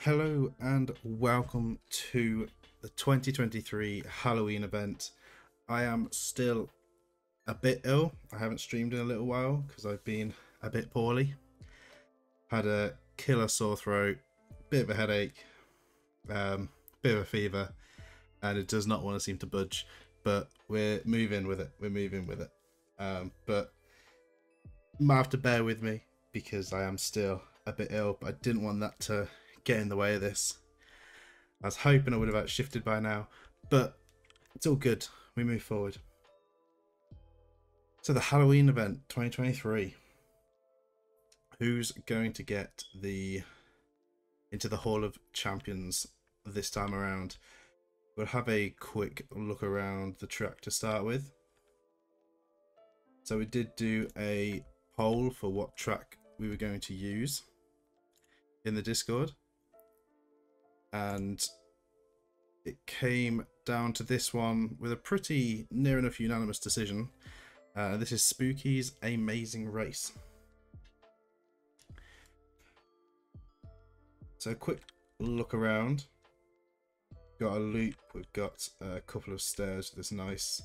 Hello and welcome to the 2023 Halloween event. I am still a bit ill. I haven't streamed in a little while because I've been a bit poorly. Had a killer sore throat, bit of a headache, bit of a fever, and it does not want to seem to budge. But we're moving with it. But you might have to bear with me because I am still a bit ill. But I didn't want that to get in the way of this. I was hoping I would have outshifted by now, but it's all good. We move forward. So the Halloween event 2023. Who's going to get into the Hall of Champions this time around? We'll have a quick look around the track to start with. So we did do a poll for what track we were going to use in the Discord, and it came down to this one with a pretty near enough unanimous decision. This is Spooky's Amazing Race. So a quick look around. Got a loop, we've got a couple of stairs with this nice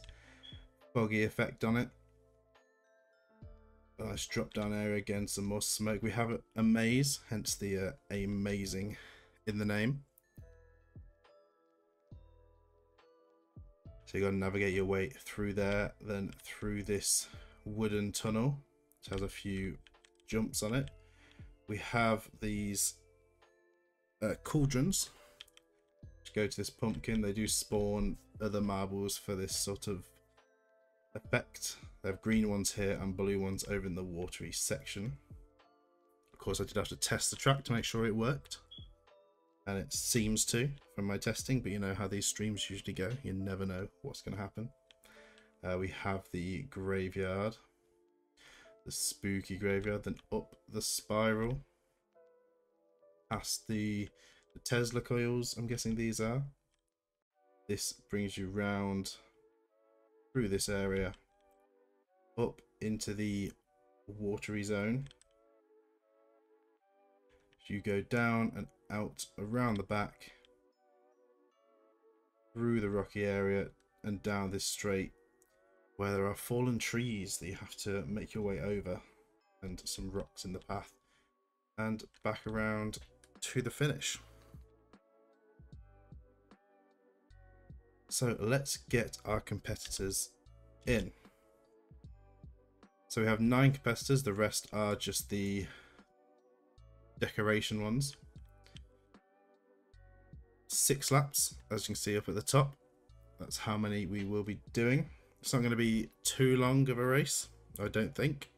foggy effect on it. A nice drop down area again, some more smoke. We have a maze, hence the amazing in the name. So you got to navigate your way through there, then through this wooden tunnel, which has a few jumps on it. We have these cauldrons, which go to this pumpkin. They do spawn other marbles for this sort of effect. They have green ones here and blue ones over in the watery section. Of course, I did have to test the track to make sure it worked, and it seems to from my testing, but you know how these streams usually go, you never know what's going to happen. We have the graveyard, the spooky graveyard, then up the spiral past the Tesla coils, I'm guessing these are. This brings you round through this area up into the watery zone. You go down and out around the back through the rocky area and down this straight where there are fallen trees that you have to make your way over and some rocks in the path, and back around to the finish. So let's get our competitors in. So we have 9 competitors, the rest are just the decoration ones. 6 laps, as you can see up at the top. That's how many we will be doing. It's not going to be too long of a race, I don't think.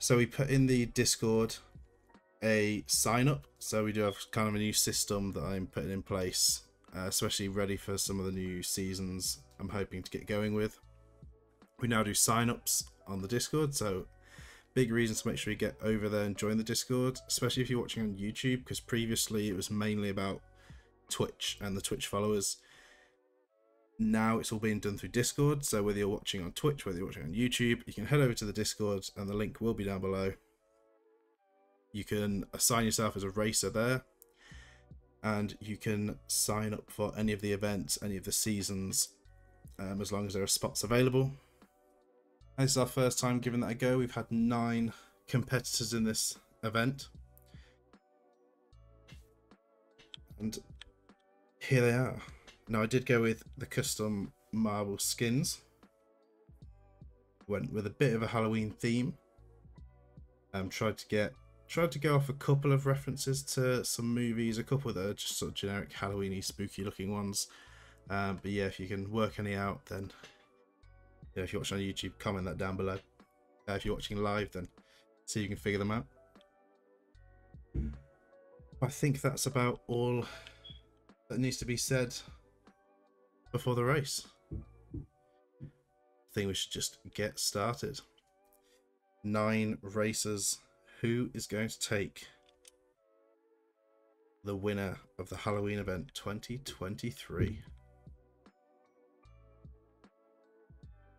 So we put in the Discord a sign up. So we do have kind of a new system that I'm putting in place, especially ready for some of the new seasons I'm hoping to get going with. We now do sign-ups on the Discord, so big reason to make sure you get over there and join the Discord, especially if you're watching on YouTube, because previously it was mainly about Twitch and the Twitch followers. Now it's all being done through Discord, so whether you're watching on Twitch, whether you're watching on YouTube, you can head over to the Discord and the link will be down below. You can assign yourself as a racer there, and you can sign up for any of the events, any of the seasons, as long as there are spots available. This is our first time giving that a go. We've had 9 competitors in this event, and here they are. Now I did go with the custom marble skins, went with a bit of a Halloween theme, tried to go off a couple of references to some movies, a couple that are just sort of generic Halloweeny spooky looking ones, but yeah, if you can work any out, then yeah, if you're watching on YouTube, comment that down below. If you're watching live, then see if you can figure them out. I think that's about all that needs to be said before the race. I think we should just get started. 9 racers. Who is going to take the winner of the Halloween event 2023?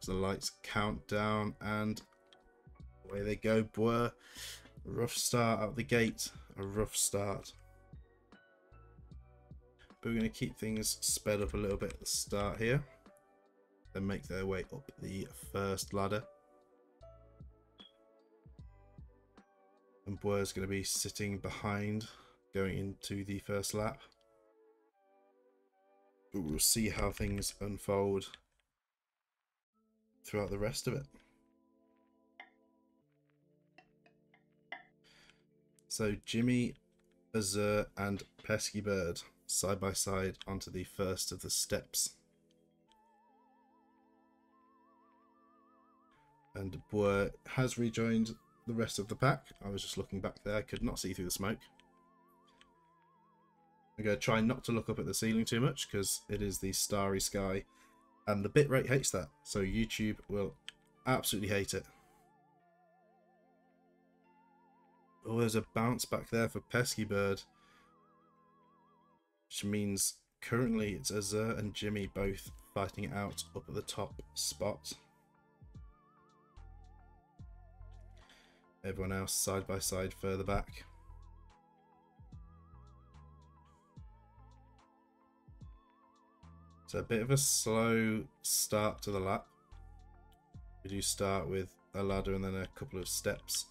The lights count down and away they go. Bois, rough start out the gate, a rough start. But we're going to keep things sped up a little bit at the start here. Then make their way up the first ladder. And Boer's going to be sitting behind, going into the first lap. But we'll see how things unfold throughout the rest of it. So Jimmy, Azur and Pesky Bird side by side onto the first of the steps. And Boer has rejoined the rest of the pack. I was just looking back there, I could not see through the smoke. I'm going to try not to look up at the ceiling too much because it is the starry sky and the bitrate hates that, so YouTube will absolutely hate it. Oh, there's a bounce back there for Pesky Bird, which means currently it's Azur and Jimmy both fighting it out up at the top spot. Everyone else side by side further back. So a bit of a slow start to the lap. We do start with a ladder and then a couple of steps,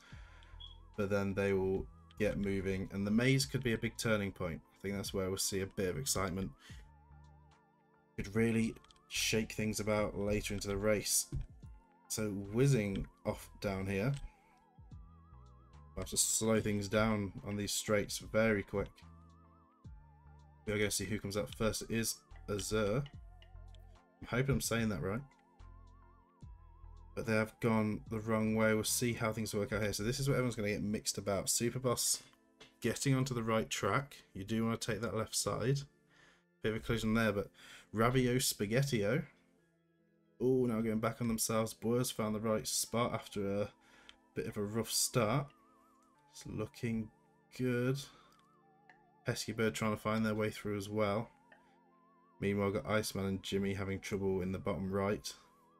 but then they will get moving, and the maze could be a big turning point. I think that's where we'll see a bit of excitement. Could really shake things about later into the race. So whizzing off down here. We'll have to slow things down on these straights very quick. We're going to see who comes out first. It is Azur. I'm hoping I'm saying that right. But they have gone the wrong way. We'll see how things work out here. So this is what everyone's going to get mixed about. Superboss getting onto the right track. You do want to take that left side. Bit of a collision there, but Ravio Spaghettio. Oh, now going back on themselves. Boers found the right spot after a bit of a rough start. It's looking good. Pesky Bird trying to find their way through as well. Meanwhile, got Iceman and Jimmy having trouble in the bottom right.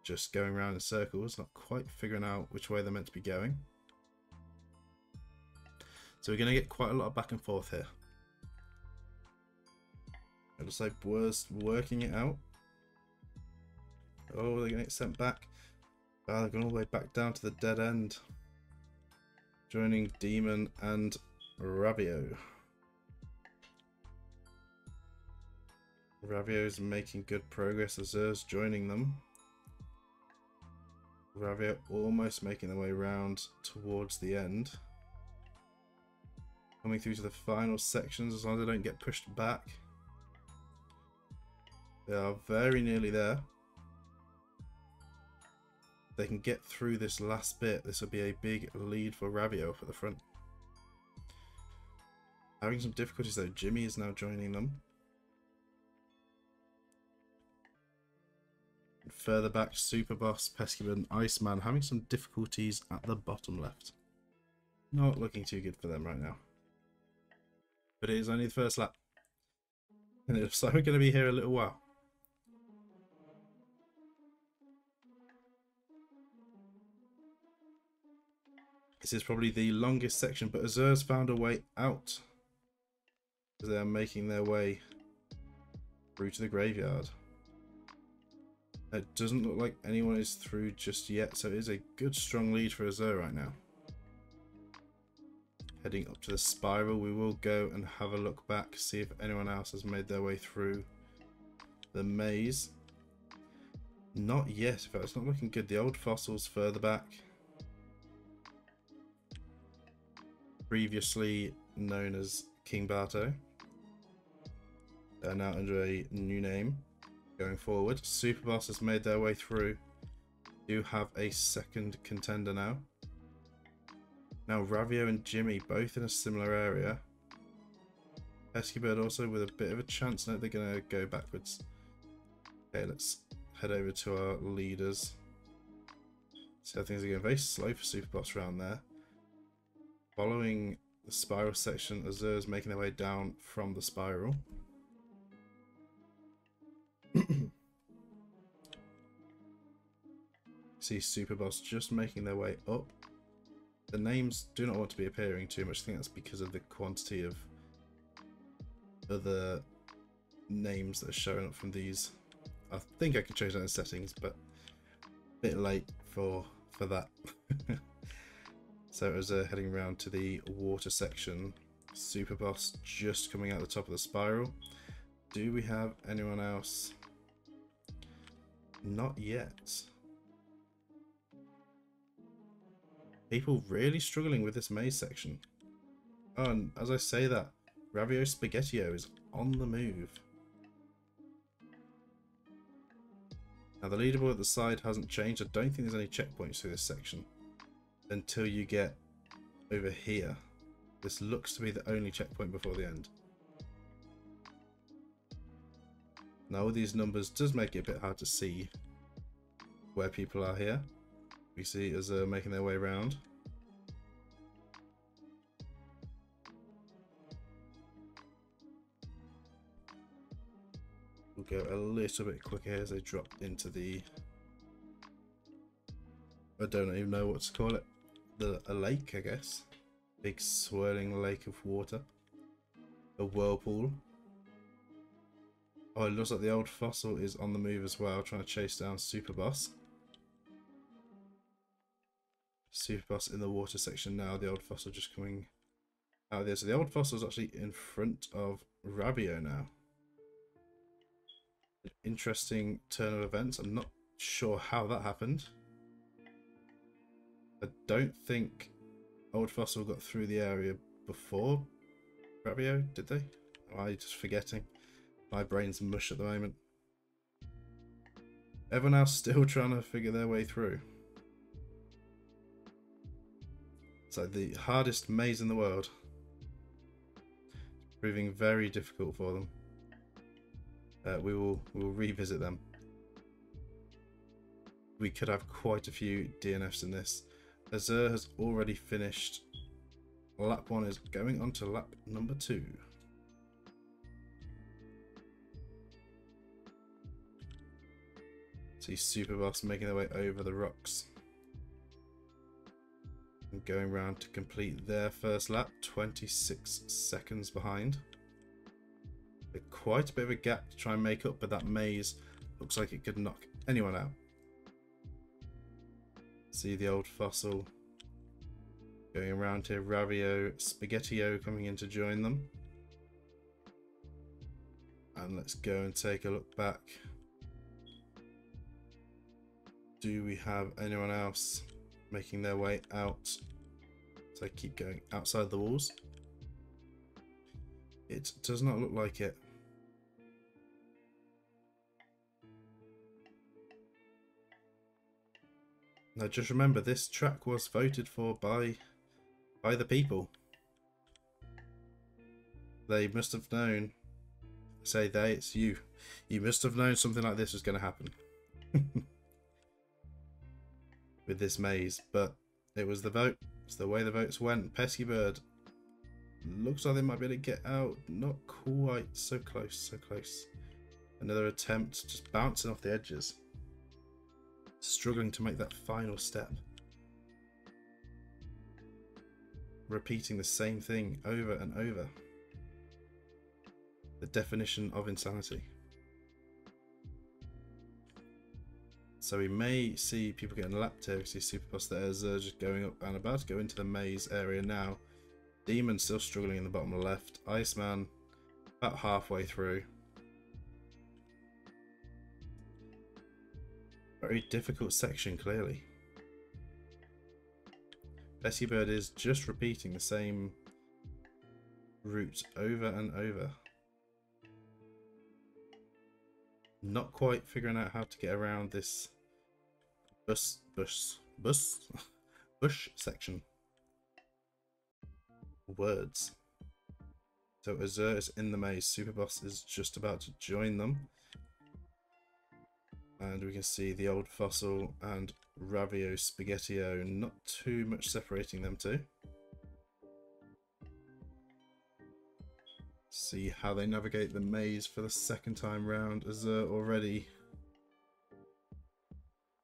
Just going around in circles, not quite figuring out which way they're meant to be going. So we're going to get quite a lot of back and forth here. It looks like Boer's working it out. Oh, they're going to get sent back. Oh, they're going all the way back down to the dead end. Joining Demon and Ravio. Ravio's making good progress. Azur's joining them. Ravio almost making their way round towards the end. Coming through to the final sections as long as they don't get pushed back. They are very nearly there. They can get through this last bit. This will be a big lead for Ravio up at the front. Having some difficulties though. Jimmy is now joining them. And further back, Superboss, Pesky Bird and Iceman having some difficulties at the bottom left. Not looking too good for them right now. But it is only the first lap. And it looks like we're going to be here a little while. This is probably the longest section, but Azur's found a way out. As they are making their way through to the graveyard. It doesn't look like anyone is through just yet, so it is a good strong lead for Azur right now. Heading up to the spiral, we will go and have a look back, see if anyone else has made their way through the maze. Not yet, in fact it's not looking good. The old fossils further back. Previously known as King Barto. They're now under a new name going forward. Superboss has made their way through. Do have a second contender now. Now Ravio and Jimmy both in a similar area. Pesky Bird also with a bit of a chance. No, they're going to go backwards. Okay, let's head over to our leaders. See how things are going. Very slow for Superboss around there. Following the spiral section, Azur's making their way down from the spiral. See Superboss just making their way up. The names do not want to be appearing too much. I think that's because of the quantity of other names that are showing up from these. I think I can change that in settings, but a bit late for that. So it was heading around to the water section. Super Boss just coming out the top of the spiral. Do we have anyone else? Not yet. People really struggling with this maze section. Oh, and as I say that, Ravio Spaghettio is on the move. Now the leaderboard at the side hasn't changed. I don't think there's any checkpoints through this section until you get over here. This looks to be the only checkpoint before the end. Now all these numbers does make it a bit hard to see where people are here. We see as they're making their way around. We'll go a little bit quicker as they drop into the... I don't even know what to call it. A lake, I guess. Big swirling lake of water. A whirlpool. Oh, it looks like the old fossil is on the move as well, trying to chase down Super Boss. Super Boss in the water section now, the old fossil just coming out of there. So the old fossil is actually in front of Ravio now. An interesting turn of events. I'm not sure how that happened. I don't think old fossil got through the area before Ravio, did they? Am I just forgetting? My brain's mush at the moment. Everyone else still trying to figure their way through. It's like the hardest maze in the world. It's proving very difficult for them. We will revisit them. We could have quite a few DNFs in this. Azur has already finished. Lap 1 is going on to lap number 2. See Super Boss making their way over the rocks. And going round to complete their first lap, 26 seconds behind. Quite a bit of a gap to try and make up, but that maze looks like it could knock anyone out. See the old fossil going around here. Ravio Spaghettio coming in to join them. And let's go and take a look back. Do we have anyone else making their way out? So I keep going outside the walls. It does not look like it. Now just remember, this track was voted for by the people. They must have known. Say they, it's you. You must have known something like this was going to happen. With this maze, but it was the vote. It's the way the votes went. Pesky Bird looks like they might be able to get out. Not quite. So close, so close. Another attempt, just bouncing off the edges. Struggling to make that final step. Repeating the same thing over and over. The definition of insanity. So we may see people getting lapped here. We see Super Boss there just going up and about to go into the maze area now. Demon still struggling in the bottom left. Iceman about halfway through. Very difficult section, clearly. Pesky Bird is just repeating the same route over and over. Not quite figuring out how to get around this bush section. Words. So Azur is in the maze. Super Boss is just about to join them. And we can see the old fossil and Ravio Spaghettio, not too much separating them two. See how they navigate the maze for the second time round. Azur already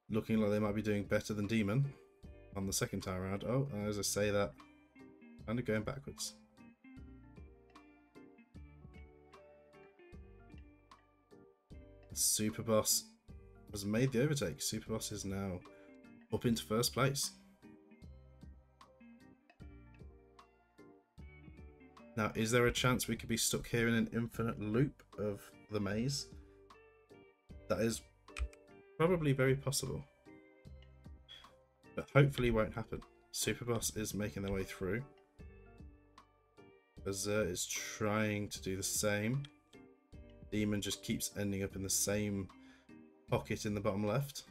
looking like they might be doing better than Demon. on the second time around. Oh, as I say that, kind of going backwards. Superboss has made the overtake. Superboss is now up into first place. Now, is there a chance we could be stuck here in an infinite loop of the maze? That is probably very possible, but hopefully won't happen. Superboss is making their way through. Azur is trying to do the same. Demon just keeps ending up in the same pocket in the bottom left.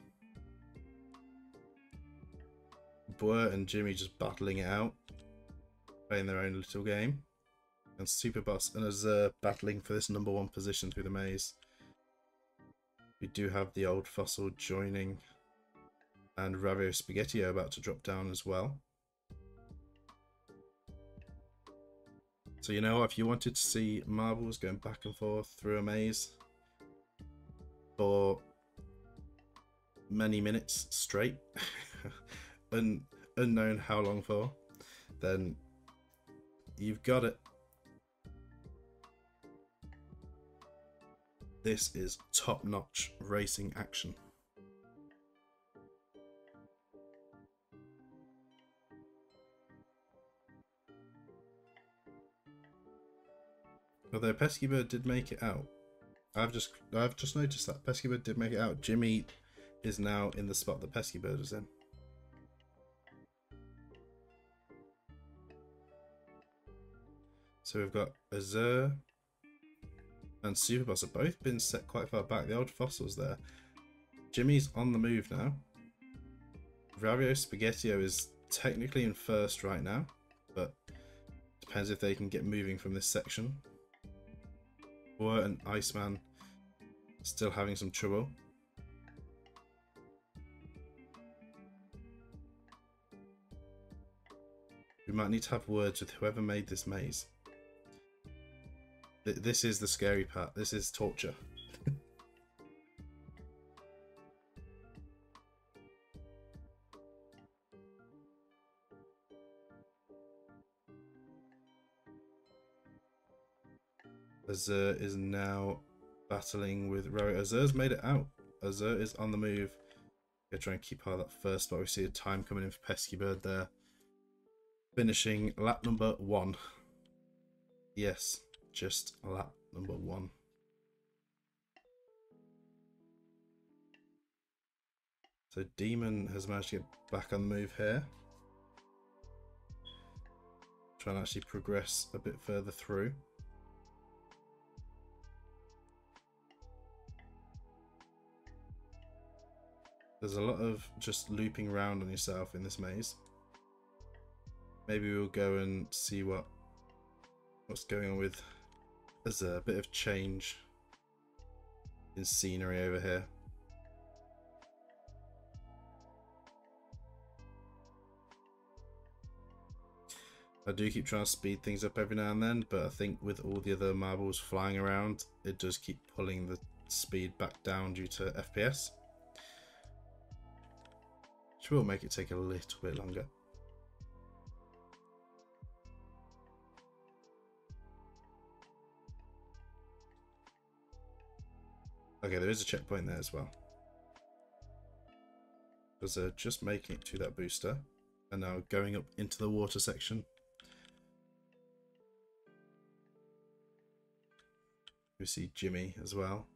Boer and Jimmy just battling it out, playing their own little game. And Superboss and Azur battling for this #1 position through the maze. We do have the old fossil joining, and Ravio Spaghettio about to drop down as well. So you know, if you wanted to see marbles going back and forth through a maze for many minutes straight, unknown how long for, then you've got it. This is top-notch racing action. Although Pesky Bird did make it out. I've just noticed that Pesky Bird did make it out. Jimmy is now in the spot that Pesky Bird was in. So we've got Azur and Superboss have both been set quite far back. The old fossil's there. Jimmy's on the move now. Ravio Spaghettio is technically in first right now, but depends if they can get moving from this section. Boer and Iceman still having some trouble. We might need to have words with whoever made this maze. This is the scary part. This is torture. Azur is now battling with Ravio. Azur's made it out. Azur is on the move. Gonna try and keep her that first spot. We see a time coming in for Pesky Bird there. Finishing lap #1. Yes, just lap #1. So Demon has managed to get back on the move here. Trying to actually progress a bit further through. There's a lot of just looping around on yourself in this maze. Maybe we'll go and see what's going on with. There's a bit of change in scenery over here. I do keep trying to speed things up every now and then, but I think with all the other marbles flying around, it does keep pulling the speed back down due to FPS. Which will make it take a little bit longer. Okay, there is a checkpoint there as well. Because they're just making it to that booster and now going up into the water section. We see Jimmy as well.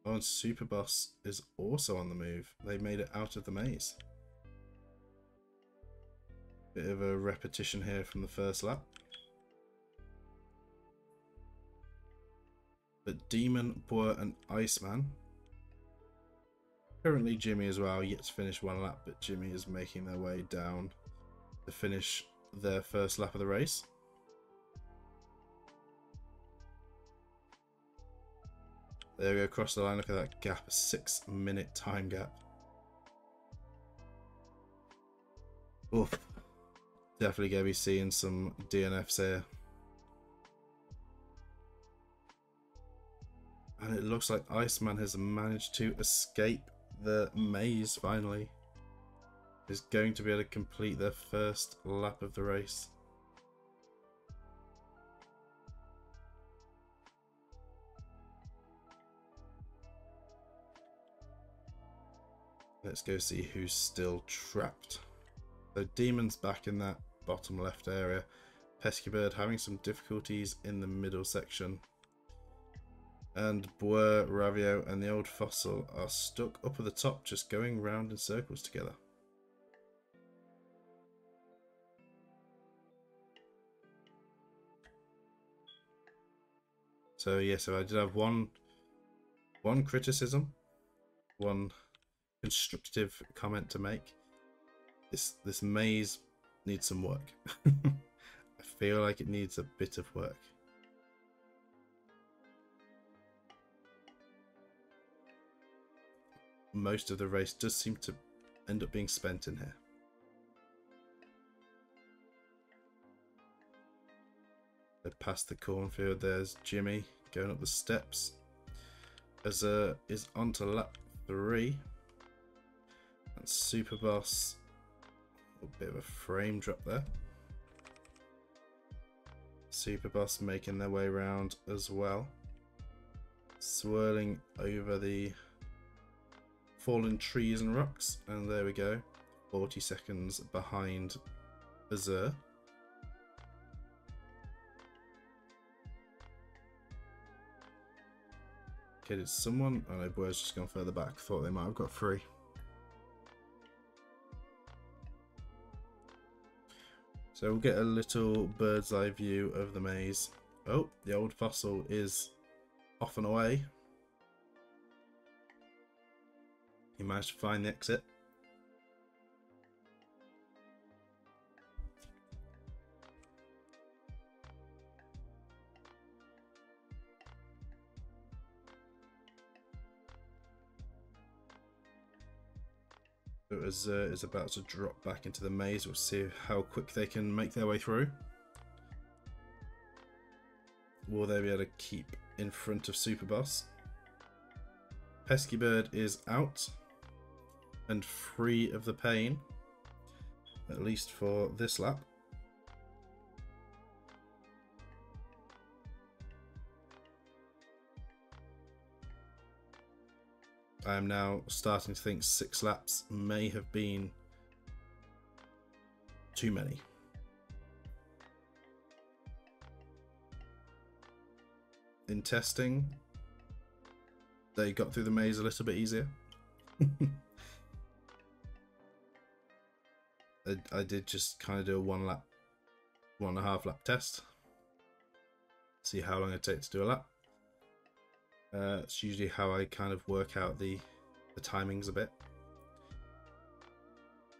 Oh, and Superboss is also on the move. They made it out of the maze. Bit of a repetition here from the first lap. But Demon, Boer and Iceman. Currently Jimmy as well, yet to finish one lap, but Jimmy is making their way down to finish their first lap of the race. There we go, across the line, look at that gap, a 6-minute time gap. Oof. Definitely going to be seeing some DNFs here. And it looks like Iceman has managed to escape the maze finally. is going to be able to complete their first lap of the race. Let's go see who's still trapped. So Demon's back in that bottom left area. Pesky Bird having some difficulties in the middle section. And Boer, Ravio and the Old Fossil are stuck up at the top, just going round in circles together. So yeah, so I did have one criticism, one constructive comment to make. This maze needs some work. I feel like it needs a bit of work. Most of the race does seem to end up being spent in here. Past the cornfield, there's Jimmy going up the steps. Azur is onto lap 3. And Superboss, a bit of a frame drop there. Superboss making their way around as well. Swirling over the fallen trees and rocks, and there we go. 40 seconds behind Azur. Okay, did someone... Oh no, Boy's just gone further back. Thought they might have got 3. So we'll get a little bird's eye view of the maze. Oh, the Old Fossil is off and away. He managed to find the exit. Azur is about to drop back into the maze. We'll see how quick they can make their way through. Will they be able to keep in front of Superboss? Pesky Bird is out and free of the pain, at least for this lap. I am now starting to think 6 laps may have been too many. In testing, they got through the maze a little bit easier. I did just kind of do a 1.5 lap test. See how long it takes to do a lap. It's usually how I kind of work out the timings a bit.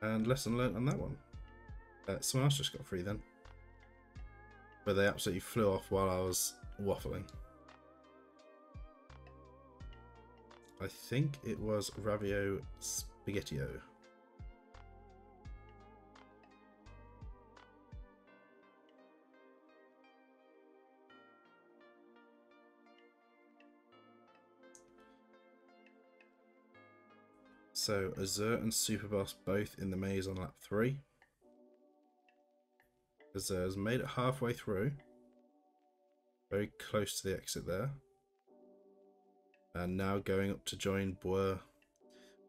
And lesson learnt on that one. Someone else just got free then. But they absolutely flew off while I was waffling. I think it was Ravio Spaghettio. So Azur and Superboss both in the maze on lap 3. Azur's made it halfway through. Very close to the exit there. And now going up to join Boer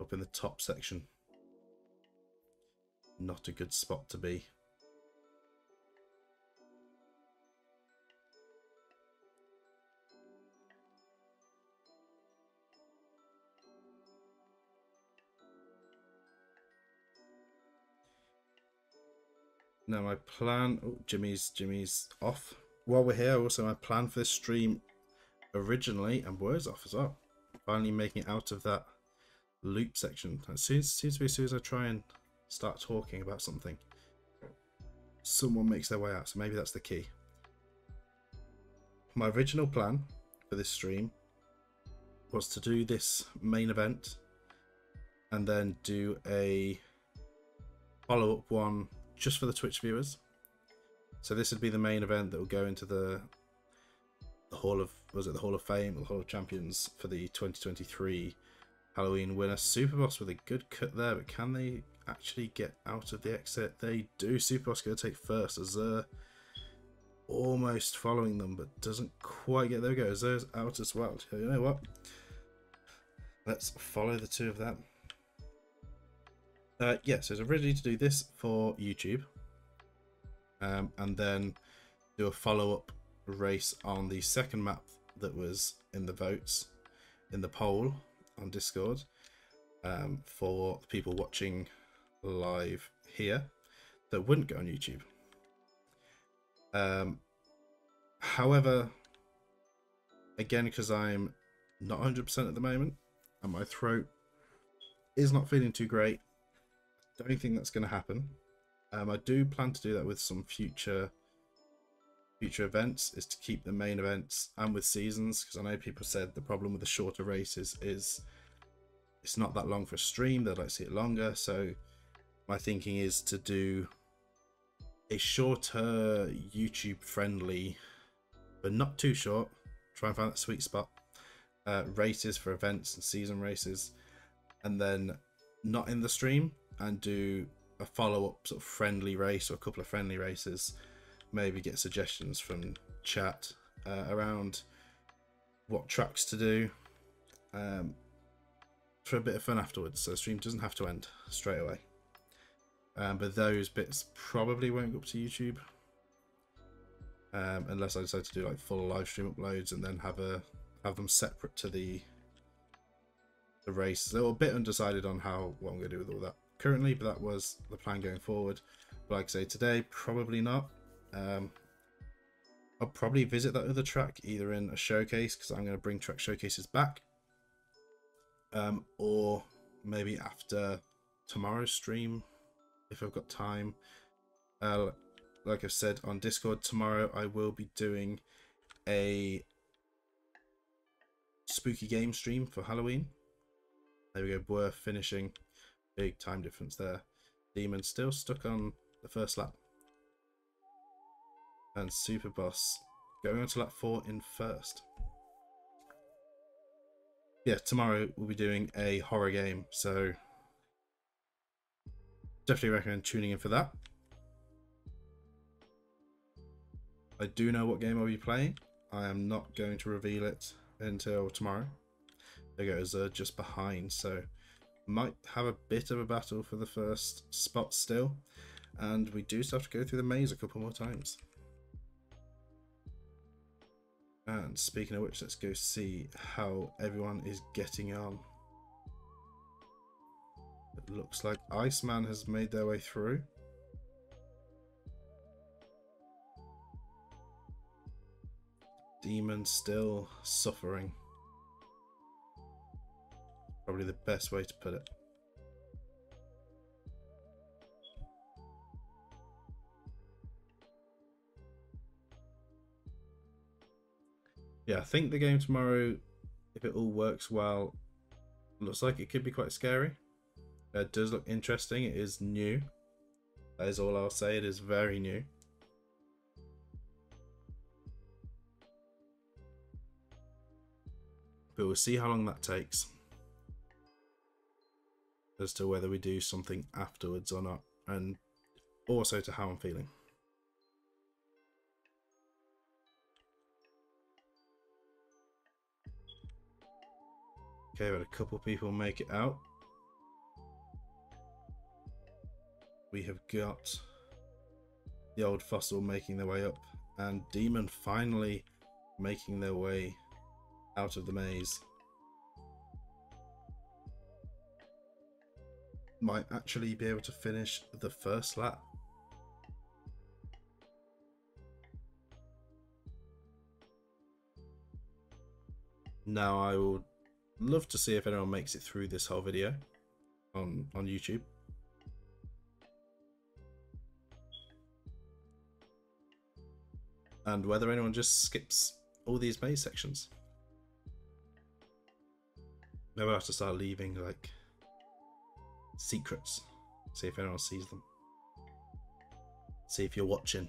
up in the top section. Not a good spot to be. Now my plan... Oh, Jimmy's off. While we're here, also my plan for this stream originally, and Boer's off as well. Finally making it out of that loop section. It seems to be as soon as I try and start talking about something, someone makes their way out, so maybe that's the key. My original plan for this stream was to do this main event and then do a follow-up one just for the Twitch viewers. So this would be the main event that will go into the Hall of, was it the Hall of Fame or the Hall of Champions for the 2023 Halloween winner. Superboss with a good cut there, but can they actually get out of the exit? They do. Superboss going to take first. Azur almost following them, but doesn't quite get there. We go. Azur's out as well. You know what? Let's follow the two of them. Yeah, so it's originally to do this for YouTube. And then do a follow-up race on the second map that was in the votes, in the poll on Discord, for the people watching live here that wouldn't go on YouTube. However, again, because I'm not 100% at the moment and my throat is not feeling too great, don't think that's going to happen. I do plan to do that with some future events, is to keep the main events and with seasons, because I know people said the problem with the shorter races is it's not that long for a stream, they'd like to see it longer. So my thinking is to do a shorter YouTube friendly, but not too short, try and find that sweet spot, races for events and season races, and then not in the stream, and do a follow-up sort of friendly race or a couple of friendly races, maybe get suggestions from chat around what tracks to do, for a bit of fun afterwards, so the stream doesn't have to end straight away. But those bits probably won't go up to YouTube, unless I decide to do like full live stream uploads and then have them separate to the race. They're a bit undecided on what I'm going to do with all that currently, but that was the plan going forward. But like I say, today probably not. I'll probably visit that other track either in a showcase, because I'm going to bring track showcases back, or maybe after tomorrow's stream if I've got time. Like I've said on Discord, tomorrow I will be doing a spooky game stream for Halloween. There we go, Boer finishing. Big time difference there. Demon still stuck on the first lap. And Superboss going on to lap 4 in first. Yeah, tomorrow we'll be doing a horror game, so definitely recommend tuning in for that. I do know what game I'll be playing. I am not going to reveal it until tomorrow. There goes just behind, so might have a bit of a battle for the first spot still, and we do still have to go through the maze a couple more times. And speaking of which, let's go see how everyone is getting on. It looks like Iceman has made their way through. Demon still suffering. Probably the best way to put it. Yeah, I think the game tomorrow, if it all works well, looks like it could be quite scary. It does look interesting. It is new. That is all I'll say. It is very new. But we'll see how long that takes, as to whether we do something afterwards or not, and also to how I'm feeling. Okay, we had a couple people make it out. We have got the old fossil making their way up, and Demon finally making their way out of the maze. Might actually be able to finish the first lap. Now I would love to see if anyone makes it through this whole video on YouTube. And whether anyone just skips all these maze sections. Maybe I'll have to start leaving like secrets. See if anyone sees them. See if you're watching.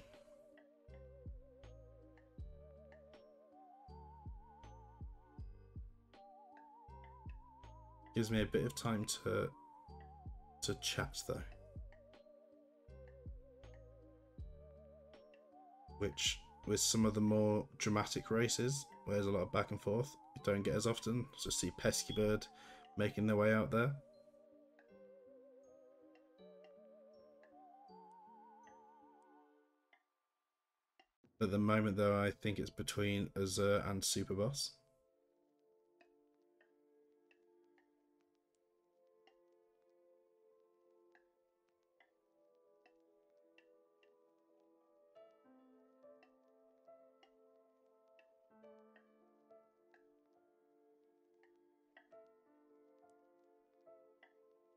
Gives me a bit of time to to chat though, which with some of the more dramatic races where there's a lot of back and forth, you don't get as often. Just see Pesky Bird making their way out there. At the moment though, I think it's between Azure and Superboss.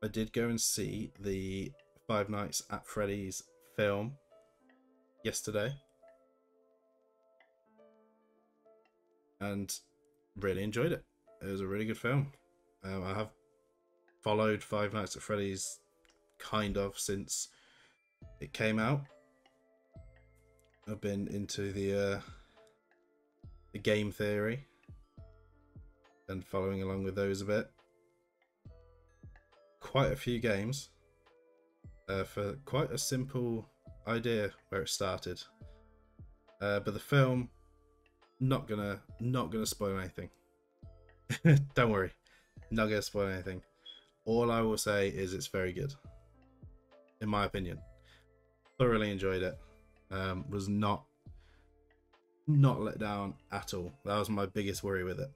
I did go and see the Five Nights at Freddy's film yesterday and really enjoyed it. It was a really good film. I have followed Five Nights at Freddy's kind of since it came out. I've been into the game theory and following along with those a bit. Quite a few games for quite a simple idea where it started, but the film, not gonna spoil anything. Don't worry, not gonna spoil anything. All I will say is it's very good, in my opinion. Thoroughly enjoyed it. Was not let down at all. That was my biggest worry with it,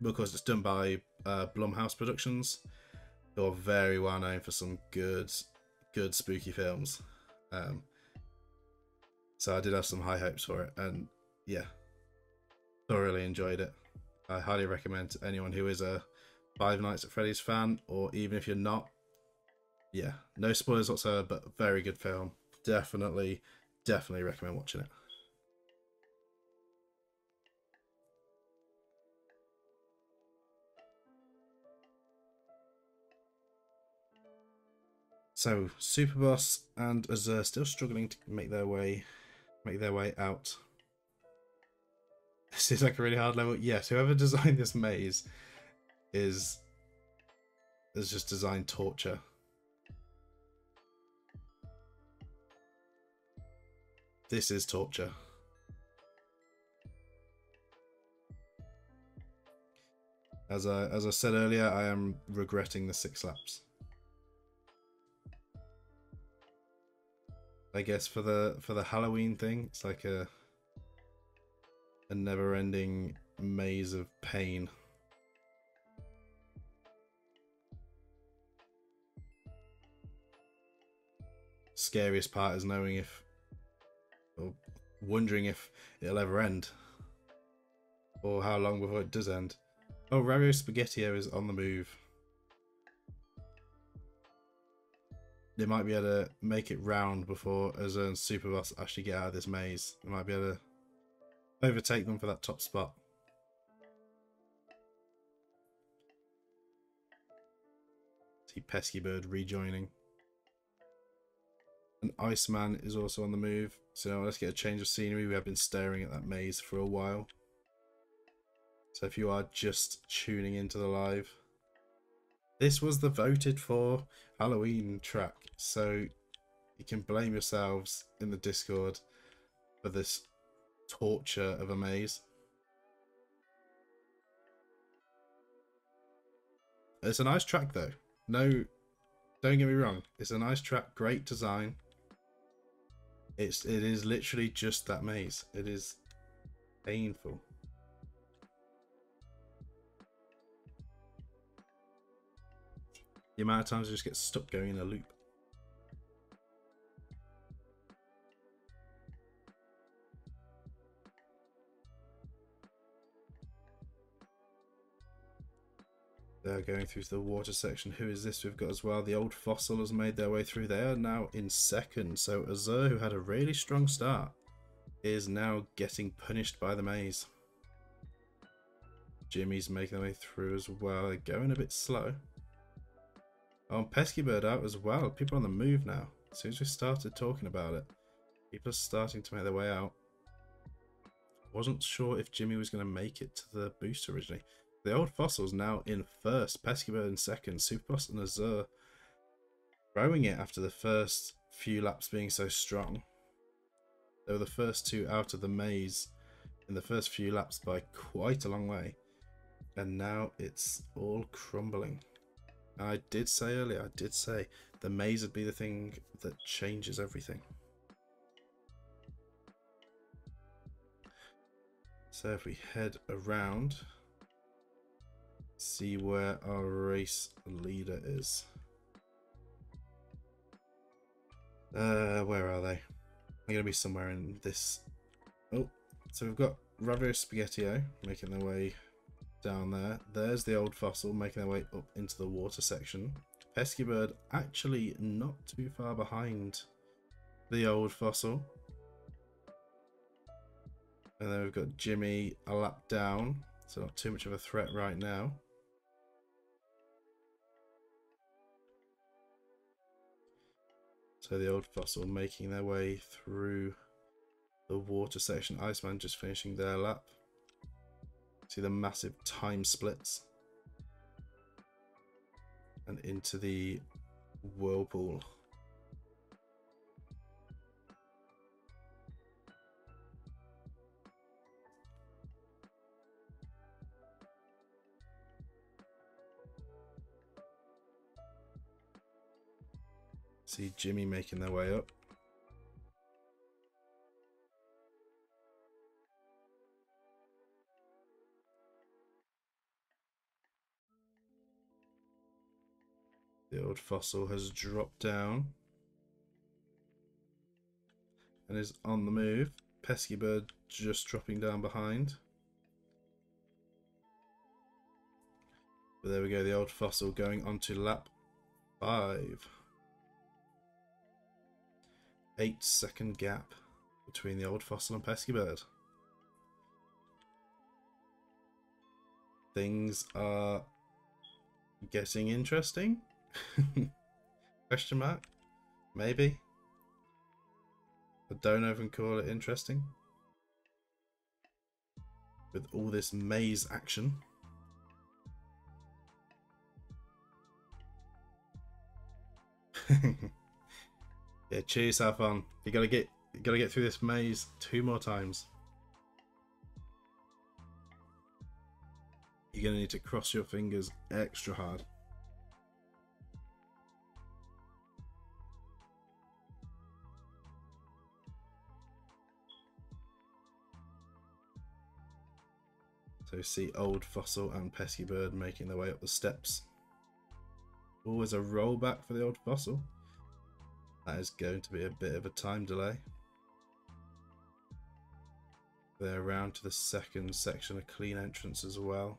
because it's done by Blumhouse Productions, who are very well known for some good spooky films. So I did have some high hopes for it, and yeah, thoroughly enjoyed it. I highly recommend to anyone who is a Five Nights at Freddy's fan, or even if you're not. Yeah, no spoilers whatsoever, but very good film. Definitely recommend watching it. So Superboss and Azure still struggling to make their way out. This is like a really hard level. Yes, whoever designed this maze has just designed torture. This is torture. As I said earlier, I am regretting the 6 laps. I guess for the Halloween thing, it's like a never-ending maze of pain. Scariest part is knowing if, or wondering if it'll ever end, or how long before it does end. Oh, Rario Spaghettio is on the move. They might be able to make it round before Azure and Superboss actually get out of this maze. They might be able to overtake them for that top spot. See Pesky Bird rejoining. And Iceman is also on the move. So let's get a change of scenery. We have been staring at that maze for a while. So if you are just tuning into the live, this was the voted for Halloween track. So you can blame yourselves in the Discord for this torture of a maze. It's a nice track though. No, don't get me wrong. It's a nice track, great design. It is literally just that maze. It is painful. The amount of times I just get stuck going in a loop. They're going through to the water section. Who is this we've got as well? The Old Fossil has made their way through. They are now in second. So Azure, who had a really strong start, is now getting punished by the maze. Jimmy's making their way through as well. They're going a bit slow. Oh, and Pesky Bird out as well. People on the move now. As soon as we started talking about it, people are starting to make their way out. Wasn't sure if Jimmy was going to make it to the boost originally. The Old Fossil's now in first. Pesky Bird in second. Superboss and Azure throwing it after the first few laps being so strong. They were the first two out of the maze in the first few laps by quite a long way. And now it's all crumbling. And I did say earlier, the maze would be the thing that changes everything. So if we head around, see where our race leader is. Where are they? They're going to be somewhere in this. Oh, so we've got Ravio Spaghettio making their way down there. There's the Old Fossil making their way up into the water section. Pesky Bird actually not too far behind the Old Fossil. And then we've got Jimmy a lap down, so not too much of a threat right now. So the Old Fossil making their way through the water section. Iceman just finishing their lap. See the massive time splits. And into the whirlpool. See Jimmy making their way up. The Old Fossil has dropped down and is on the move. Pesky Bird just dropping down behind. But there we go, the Old Fossil going on to lap 5. 8-second gap between the Old Fossil and Pesky Bird. Things are getting interesting. Question mark? Maybe. I don't even call it interesting. With all this maze action. Yeah, cheer yourself on. You gotta get through this maze 2 more times. You're gonna need to cross your fingers extra hard. So see Old Fossil and Pesky Bird making their way up the steps. Always a rollback for the Old Fossil. That is going to be a bit of a time delay. They're around to the second section, a clean entrance as well.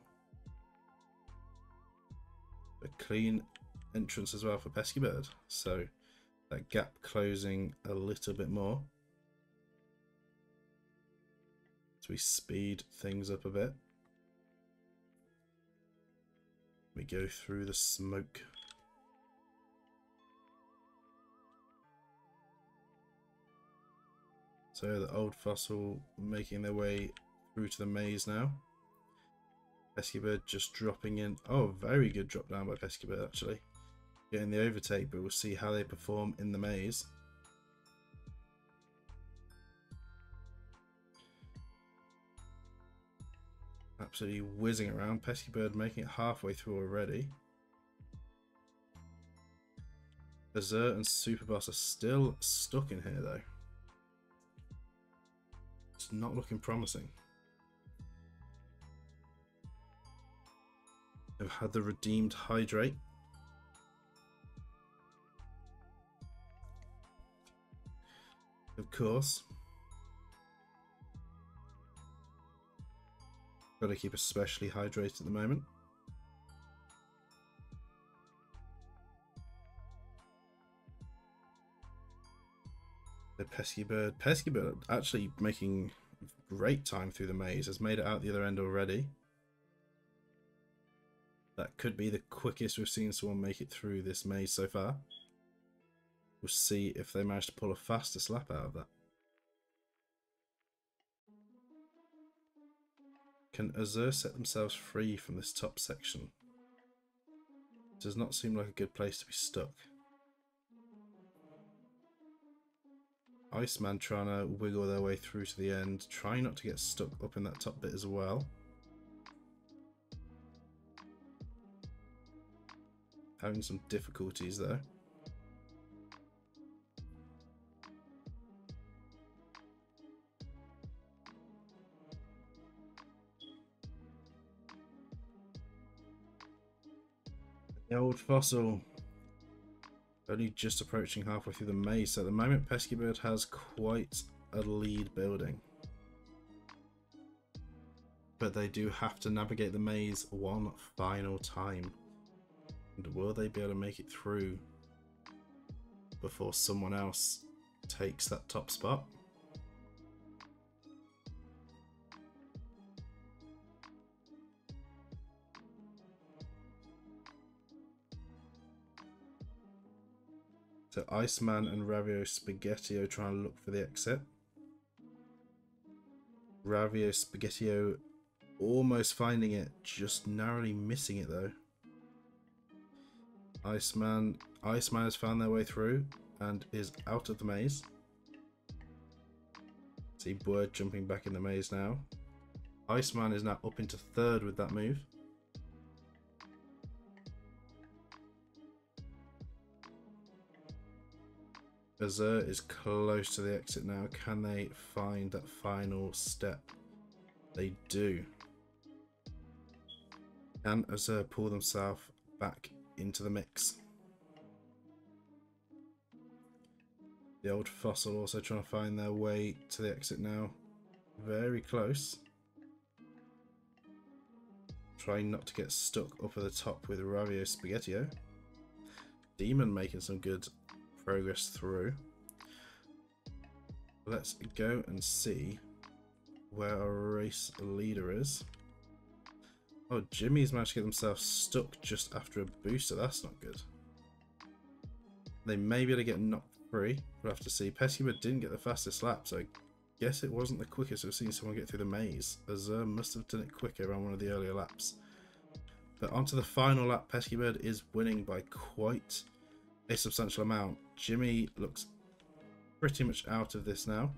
A clean entrance as well for Pesky Bird. So that gap closing a little bit more. So we speed things up a bit. We go through the smoke. So the Old Fossil making their way through to the maze now. Pesky Bird just dropping in. Oh, very good drop down by Pesky Bird actually. Getting the overtake, but we'll see how they perform in the maze. Absolutely whizzing around. Pesky Bird making it halfway through already. Azure and Superboss are still stuck in here though. It's not looking promising. They've had the redeemed Hydrate. Of course. Got to keep especially hydrated at the moment. The Pesky Bird actually making great time through the maze, has made it out the other end already. That could be the quickest we've seen someone make it through this maze so far. We'll see if they manage to pull a fastest lap out of that. Can Azure set themselves free from this top section? Does not seem like a good place to be stuck. Iceman trying to wiggle their way through to the end, trying not to get stuck up in that top bit as well. Having some difficulties though. The old fossil only just approaching halfway through the maze, so at the moment Pesky Bird has quite a lead building. But they do have to navigate the maze one final time. And will they be able to make it through before someone else takes that top spot? So Iceman and Ravio Spaghettio trying to look for the exit. Ravio Spaghettio almost finding it, just narrowly missing it though. Iceman has found their way through and is out of the maze. See Bird jumping back in the maze now. Iceman is now up into third with that move. Azure is close to the exit now. Can they find that final step? They do. Can Azure pull themselves back into the mix? The old fossil also trying to find their way to the exit now. Very close. Trying not to get stuck up at the top with Ravio Spaghettio. Demon making some good progress through. Let's go and see where our race leader is. Oh, Jimmy's managed to get themselves stuck just after a booster. That's not good. They may be able to get knocked free. We'll have to see. Pesky Bird didn't get the fastest lap, so I guess it wasn't the quickest we've seen someone get through the maze. Azure must have done it quicker on one of the earlier laps. But onto the final lap, Pesky Bird is winning by quite a substantial amount. Jimmy looks pretty much out of this now.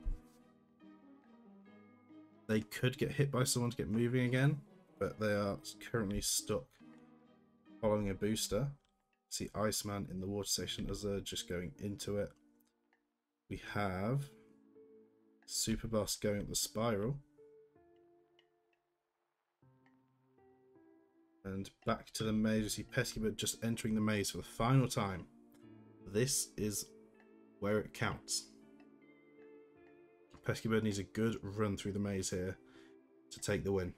They could get hit by someone to get moving again, but they are currently stuck following a booster. See Iceman in the water section as they're just going into it. We have Super Boss going up the spiral. And back to the maze. We see Pesky Bird just entering the maze for the final time. This is where it counts. Pesky Bird needs a good run through the maze here to take the win.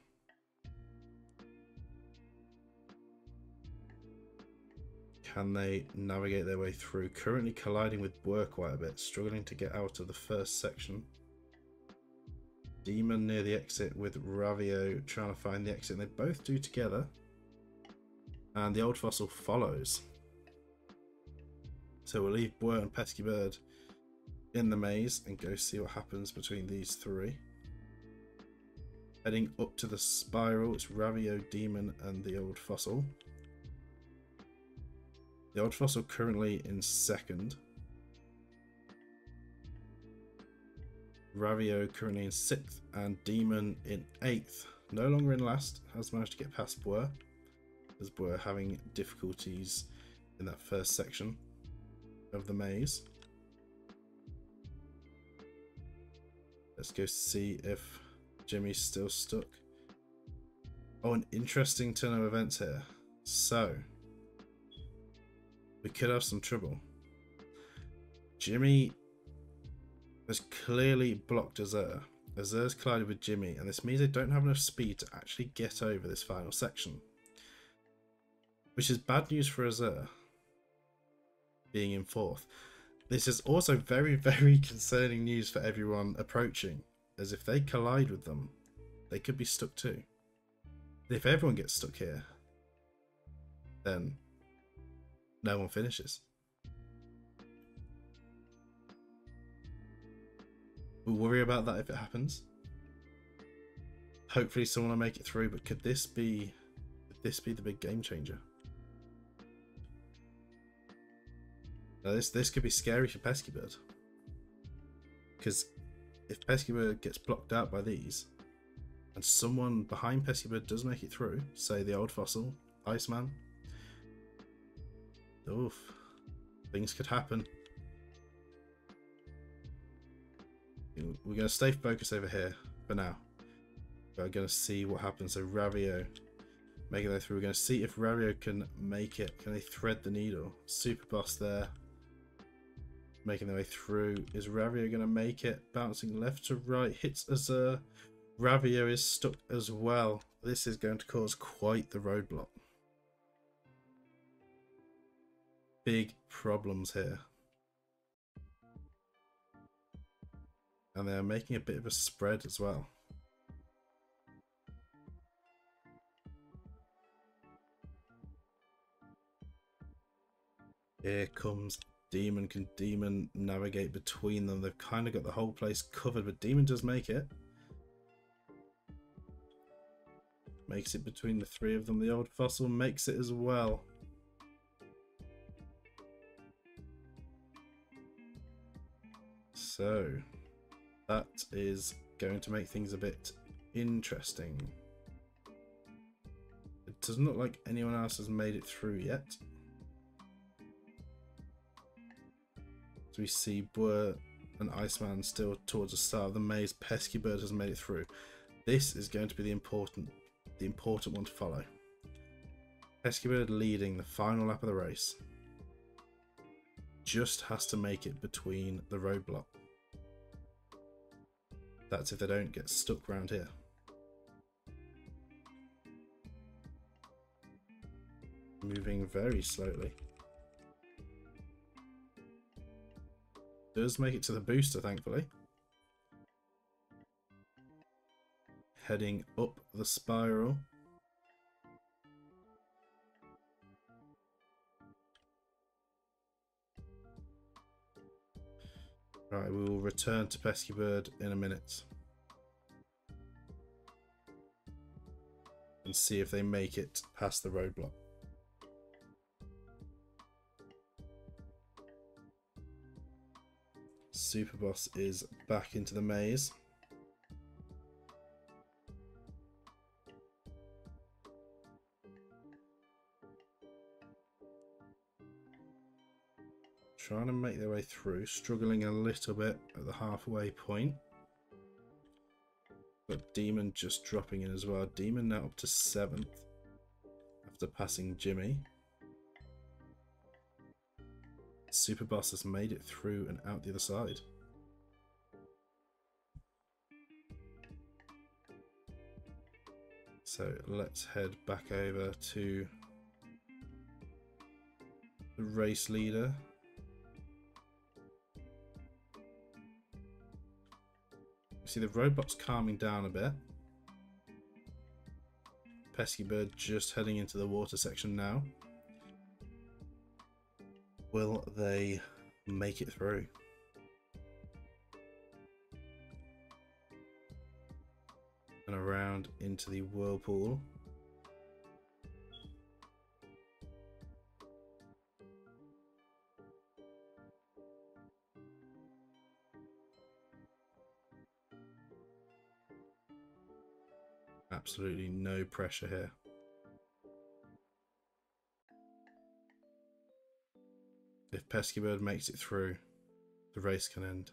Can they navigate their way through? Currently colliding with Blur quite a bit, struggling to get out of the first section. Demon near the exit with Ravio trying to find the exit, and they both do together. And the old fossil follows. So we'll leave Blur and Pesky Bird in the maze and go see what happens between these three. Heading up to the spiral, it's Ravio, Demon and the old fossil. The old fossil currently in second. Ravio currently in 6th and Demon in 8th. No longer in last, has managed to get past Blur, as Blur having difficulties in that first section of the maze. Let's go see if Jimmy's still stuck. Oh, an interesting turn of events here. So we could have some trouble. Jimmy has clearly blocked Azure. Azure's collided with Jimmy, and this means they don't have enough speed to actually get over this final section. Which is bad news for Azure, being in 4th. This is also very, very concerning news for everyone approaching, as if they collide with them, they could be stuck too. If everyone gets stuck here, then no one finishes. We'll worry about that if it happens. Hopefully someone will make it through, but could this be the big game changer? Now this could be scary for Pesky Bird. because if Pesky Bird gets blocked out by these, and someone behind Pesky Bird does make it through, say the old fossil, Iceman, oof, things could happen. We're going to stay focused over here for now. We're going to see what happens. So Ravio making their through. We're going to see if Ravio can make it. Can they thread the needle? Super Boss there, making their way through. Is Ravio going to make it? Bouncing left to right, hits Azure. Ravio is stuck as well. This is going to cause quite the roadblock. Big problems here. And they're making a bit of a spread as well. Here comes Demon. Can Demon navigate between them? They've kind of got the whole place covered, but Demon does make it. Makes it between the three of them. The old fossil makes it as well. So that is going to make things a bit interesting. It doesn't look like anyone else has made it through yet. So we see Boer and Iceman still towards the start of the maze. Pesky Bird has made it through. This is going to be the important one to follow. Pesky Bird leading the final lap of the race. Just has to make it between the roadblock. That's if they don't get stuck around here. Moving very slowly. Does make it to the booster, thankfully. Heading up the spiral. Right, we will return to Pesky Bird in a minute. And see if they make it past the roadblock. Super Boss is back into the maze. Trying to make their way through, struggling a little bit at the halfway point. But Demon just dropping in as well. Demon now up to 7th after passing Jimmy. Super Boss has made it through and out the other side. So let's head back over to the race leader. See the roadblock's calming down a bit. Pesky Bird just heading into the water section now. Will they make it through? And around into the whirlpool. Absolutely no pressure here. If Pesky Bird makes it through, the race can end.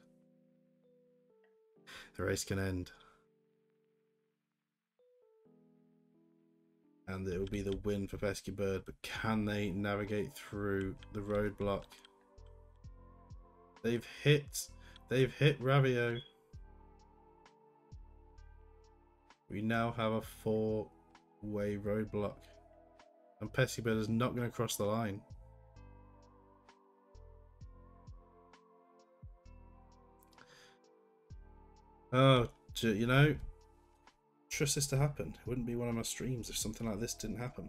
The race can end. And it will be the win for Pesky Bird, but can they navigate through the roadblock? They've hit Ravio. We now have a 4-way roadblock. And Pesky Bird is not going to cross the line. Oh, you know, trust this to happen. It wouldn't be one of my streams if something like this didn't happen.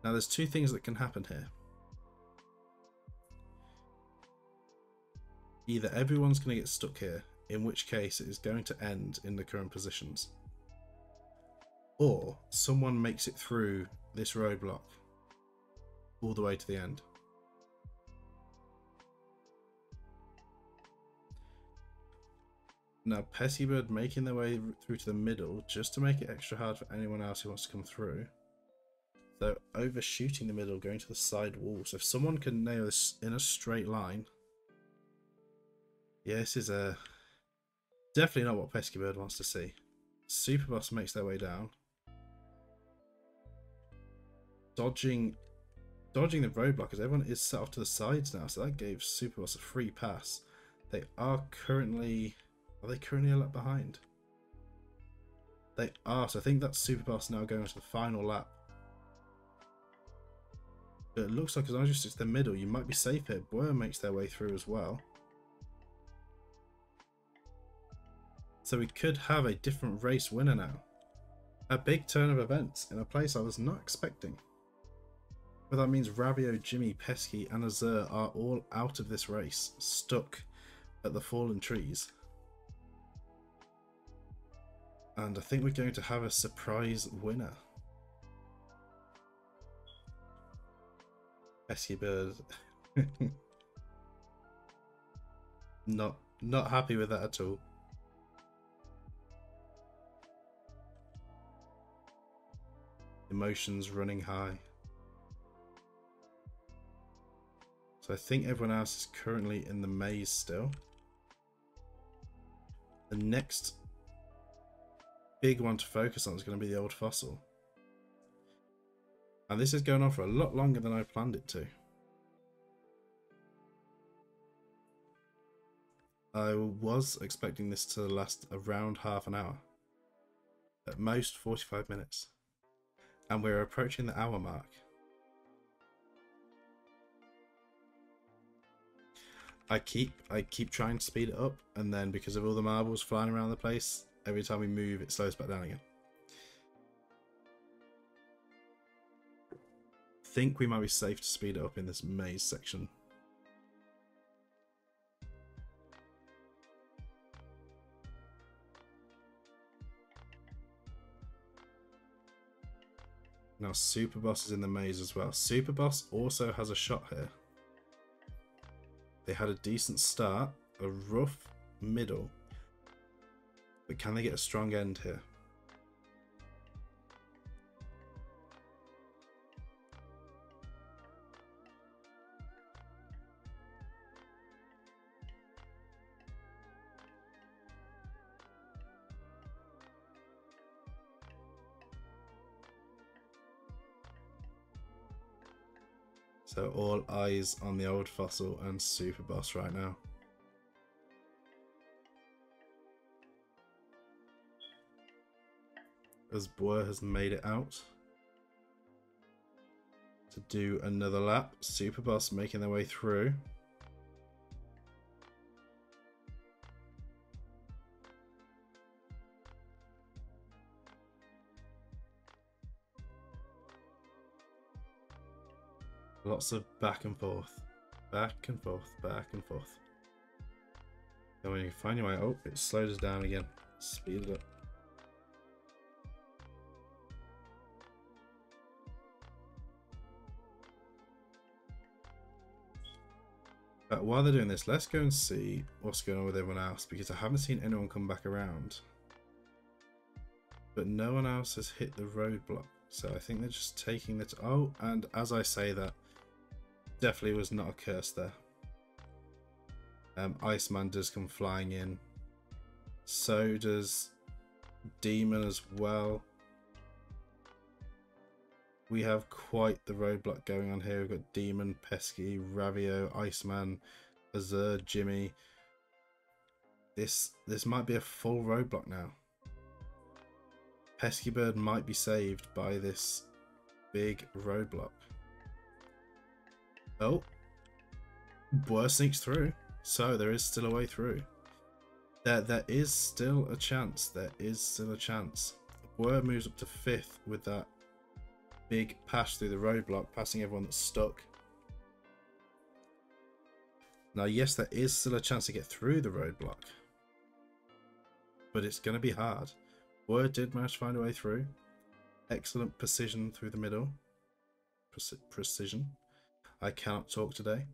Now, there's two things that can happen here. Either everyone's going to get stuck here, in which case it is going to end in the current positions, or someone makes it through this roadblock all the way to the end. Now, Pesky Bird making their way through to the middle just to make it extra hard for anyone else who wants to come through. So, overshooting the middle, going to the side wall. So, if someone can nail this in a straight line. Yeah, this is definitely not what Pesky Bird wants to see. Superboss makes their way down. Dodging the roadblock as everyone is set off to the sides now. So, that gave Superboss a free pass. They are currently... Are they currently a lap behind? They are, so I think that Superboss now going to the final lap. But it looks like as long as you stick to the middle, you might be safe here. Boer makes their way through as well. So we could have a different race winner now. A big turn of events in a place I was not expecting. But that means Ravio, Jimmy, Pesky and Azur are all out of this race, stuck at the fallen trees. And I think we're going to have a surprise winner. Pesky Bird. Not happy with that at all. Emotions running high. So I think everyone else is currently in the maze still. The next big one to focus on is going to be the old fossil. And this is going on for a lot longer than I planned it to. I was expecting this to last around half an hour. At most 45 minutes. And we're approaching the hour mark. I keep trying to speed it up, and then because of all the marbles flying around the place, every time we move it slows back down again. Think we might be safe to speed it up in this maze section. Now Superboss is in the maze as well. Superboss also has a shot here. They had a decent start, a rough middle, but can they get a strong end here? So all eyes on the old fossil and Superboss right now. As Boer has made it out to do another lap. Superboss making their way through. Lots of back and forth. Back and forth, back and forth. And when you find your way, oh, it slowed us down again. Speed it up. But while they're doing this, let's go and see what's going on with everyone else, because I haven't seen anyone come back around. But no one else has hit the roadblock, so I think they're just taking it. Oh, and as I say that, definitely was not a curse there. Iceman does come flying in. So does Demon as well. We have quite the roadblock going on here. We've got Demon, Pesky, Ravio, Iceman, Azur, Jimmy. This might be a full roadblock now. Pesky Bird might be saved by this big roadblock. Oh, Boer sneaks through, so there is still a way through. There is still a chance. There is still a chance. Boer moves up to 5th with that big pass through the roadblock, passing everyone that's stuck. Now, yes, there is still a chance to get through the roadblock, but it's going to be hard. Boer did manage to find a way through. Excellent precision through the middle. Precision. I cannot talk today.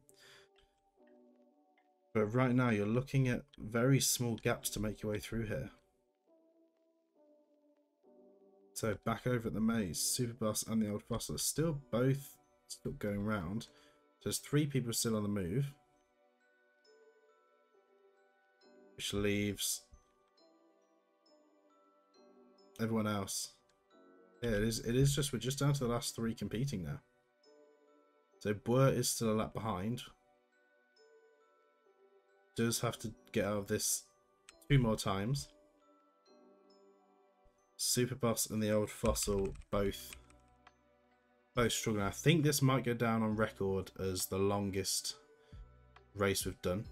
But right now you're looking at very small gaps to make your way through here. So back over at the maze, Superboss and the Old Fossil are still both going round. So there's 3 people still on the move. Which leaves everyone else. Yeah, it is just, we're just down to the last 3 competing now. So Boer is still a lap behind. Does have to get out of this 2 more times. Superboss and the Old Fossil both struggling. I think this might go down on record as the longest race we've done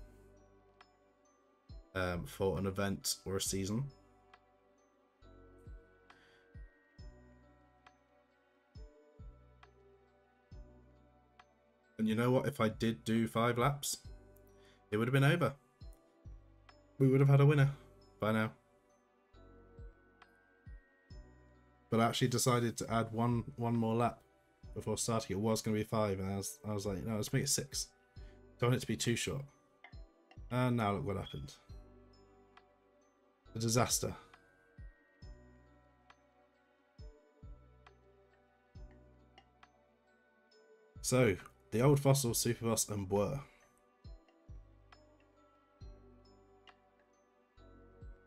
for an event or a season. And you know what? If I did do 5 laps, it would have been over. We would have had a winner by now. But I actually decided to add one more lap before starting. It was going to be 5, and I was like, no, let's make it 6. Don't want it to be too short. And now look what happened. A disaster. So, the Old Fossil, Superboss, and Boer.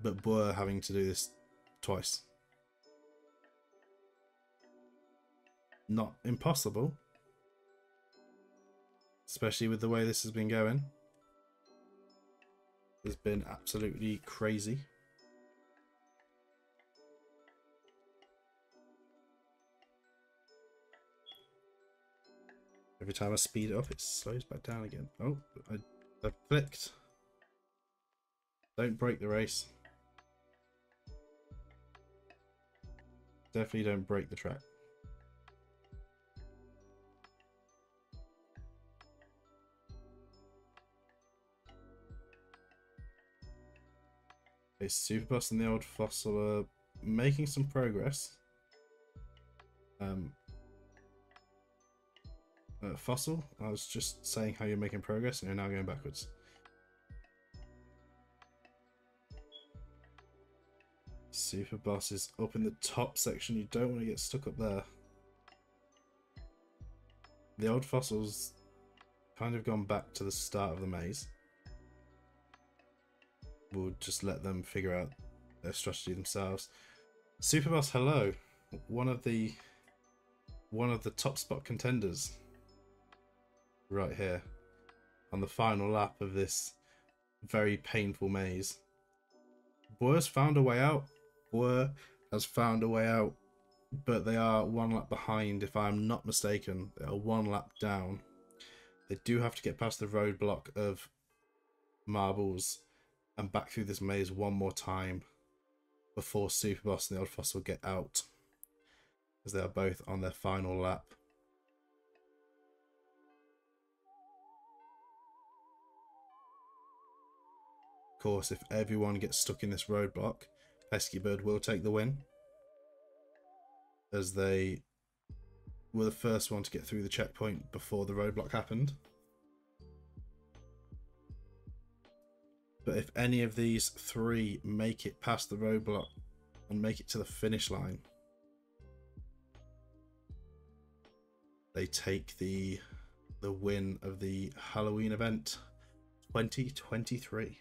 But Boer having to do this twice. Not impossible, especially with the way this has been going. It's been absolutely crazy. Every time I speed it up, it slows back down again. Oh, I clicked. Don't break the race. Definitely don't break the track. Okay, Superboss and the Old Fossil are making some progress. Fossil, I was just saying how you're making progress and you're now going backwards. Superboss is up in the top section. You don't want to get stuck up there. The Old Fossil's kind of gone back to the start of the maze. We'll just let them figure out their strategy themselves. Superboss, hello. One of the top spot contenders right here on the final lap of this very painful maze. Boer's found a way out. Boer has found a way out, but they are 1 lap behind, if I'm not mistaken. They are 1 lap down. They do have to get past the roadblock of marbles and back through this maze 1 more time before Superboss and the Old Fossil get out, as they are both on their final lap. Of course, if everyone gets stuck in this roadblock, Pesky Bird will take the win, as they were the first one to get through the checkpoint before the roadblock happened. But if any of these 3 make it past the roadblock and make it to the finish line, they take the win of the Halloween event 2023.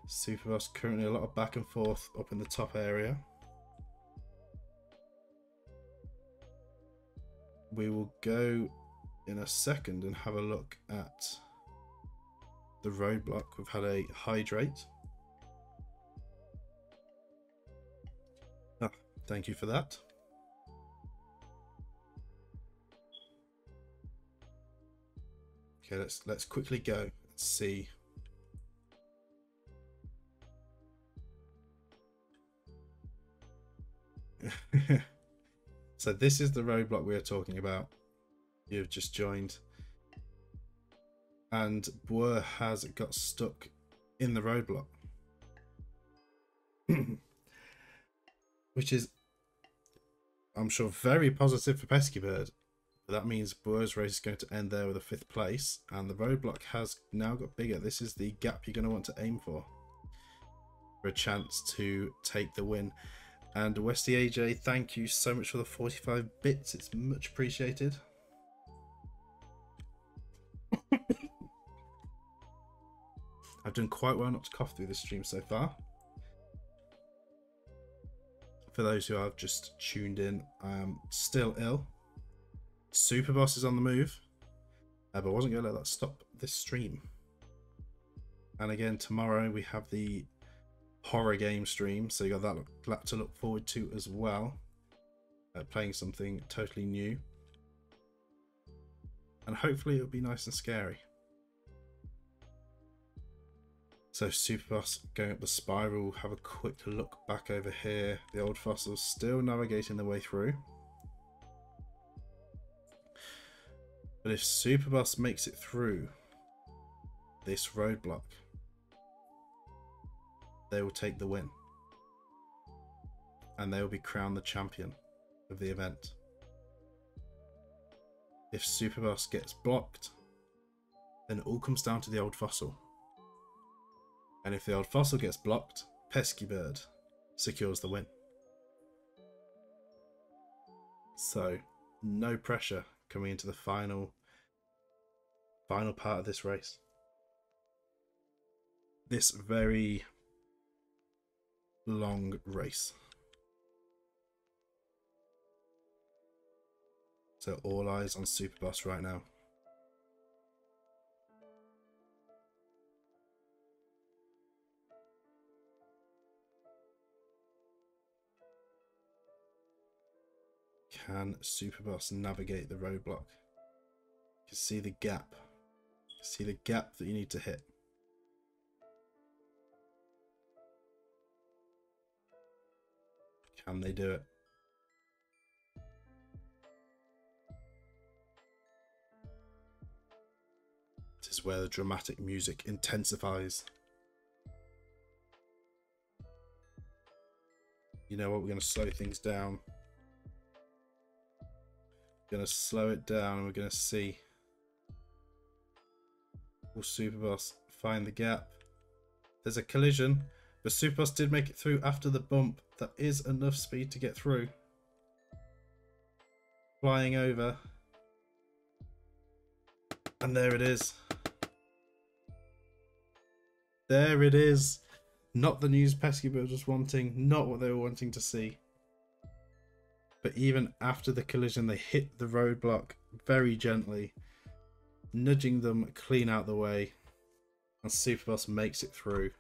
Superboss currently a lot of back and forth up in the top area. We will go in a second and have a look at the roadblock. We've had a hydrate. Thank you for that. Okay, let's quickly go and see. So this is the roadblock we are talking about. You've just joined, and Boer has got stuck in the roadblock, which is, I'm sure, very positive for Pesky Bird, But that means Boer's race is going to end there with a 5th place, and the roadblock has now got bigger. This is the gap you're going to want to aim for a chance to take the win. And Westy AJ, thank you so much for the 45 bits. It's much appreciated. I've done quite well not to cough through this stream so far. For those who have just tuned in, I am still ill. Superboss is on the move, but I wasn't going to let that stop this stream. And again, tomorrow we have the horror game stream, so you got that to look forward to as well. Playing something totally new, and hopefully it'll be nice and scary. So Superboss going up the spiral. Have a quick look back over here. The old fossils still navigating their way through. But if Superboss makes it through this roadblock, they will take the win. And they will be crowned the champion of the event. If Superboss gets blocked, then it all comes down to the old fossil. And if the old fossil gets blocked, Pesky Bird secures the win. So, no pressure coming into the final part of this race. This very long race. So all eyes on Superboss right now. Can Superboss navigate the roadblock? You can see the gap. You can see the gap that you need to hit. Can they do it? This is where the dramatic music intensifies. You know what? We're going to slow things down. We're going to slow it down and we're going to see. Will Superboss find the gap? There's a collision, but Superboss did make it through after the bump. That is enough speed to get through. Flying over. And there it is. There it is. Not the news Pesky Bird was wanting. Not what they were wanting to see. But even after the collision, they hit the roadblock very gently, nudging them clean out the way. And Superboss makes it through.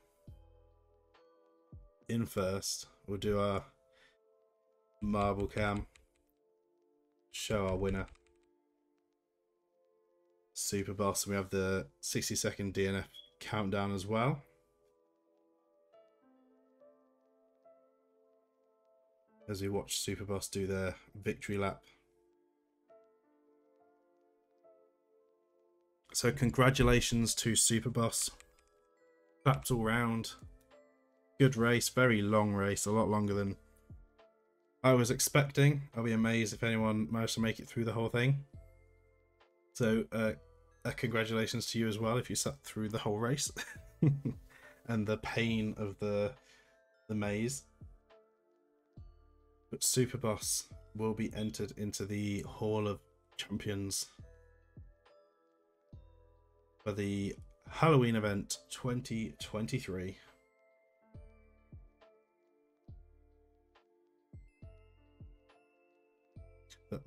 In first, we'll do our marble cam. Show our winner. Superboss, and we have the 60-second DNF countdown as well. As we watch Superboss do their victory lap. So congratulations to Superboss. Claps all round. Good race, very long race, a lot longer than I was expecting. I'll be amazed if anyone managed to make it through the whole thing. So congratulations to you as well if you sat through the whole race and the pain of the maze. But Superboss will be entered into the Hall of Champions for the Halloween event 2023.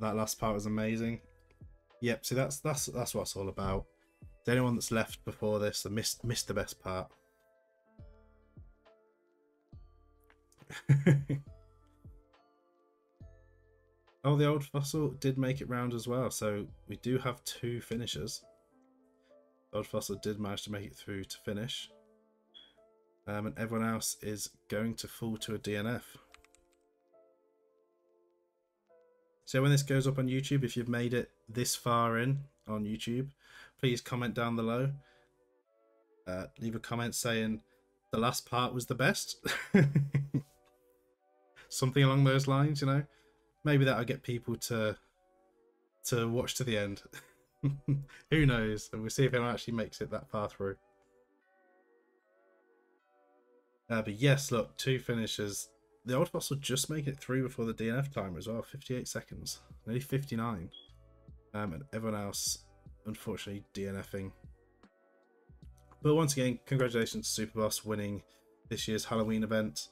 That last part was amazing. Yep, see that's what it's all about. To anyone that's left before this, I missed the best part. Oh, the old fossil did make it round as well, so we do have 2 finishers. The old fossil did manage to make it through to finish. And everyone else is going to fall to a DNF. So when this goes up on YouTube, if you've made it this far in on YouTube, please comment down below. Leave a comment saying the last part was the best. Something along those lines, you know. Maybe that'll get people to to watch to the end. Who knows? And we'll see if anyone actually makes it that far through. But yes, look, 2 finishes. The Old Fossil just make it through before the DNF timer as well. 58 seconds. Nearly 59. And everyone else, unfortunately, DNFing. But once again, congratulations to Superboss winning this year's Halloween event.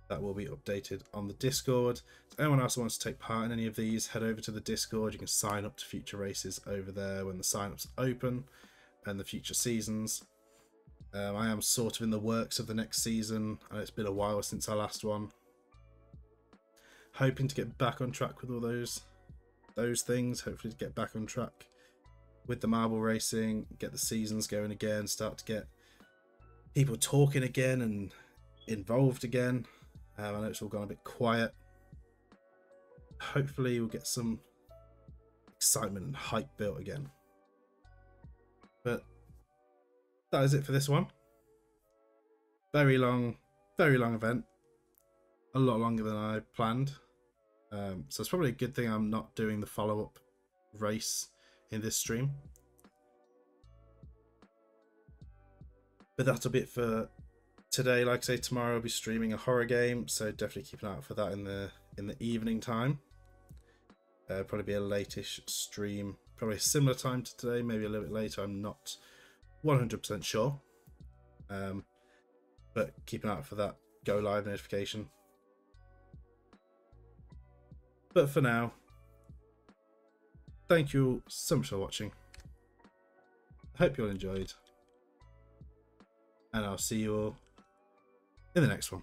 That will be updated on the Discord. So anyone else who wants to take part in any of these, head over to the Discord. You can sign up to future races over there when the sign-ups open and the future seasons. I am sort of in the works of the next season, and it's been a while since our last one. Hoping to get back on track with all those things. Hopefully to get back on track with the marble racing, get the seasons going again, start to get people talking again and involved again. I know it's all gone a bit quiet. Hopefully we'll get some excitement and hype built again. But that is it for this one. Very long event. A lot longer than I planned. So it's probably a good thing I'm not doing the follow-up race in this stream. But that'll be it for today. Like I say, tomorrow I'll be streaming a horror game, so definitely keep an eye out for that in the evening time. Probably be a late-ish stream, probably a similar time to today, maybe a little bit later. I'm not 100% sure, but keep an eye out for that go live notification. But for now, thank you all so much for watching. I hope you all enjoyed, and I'll see you all in the next one.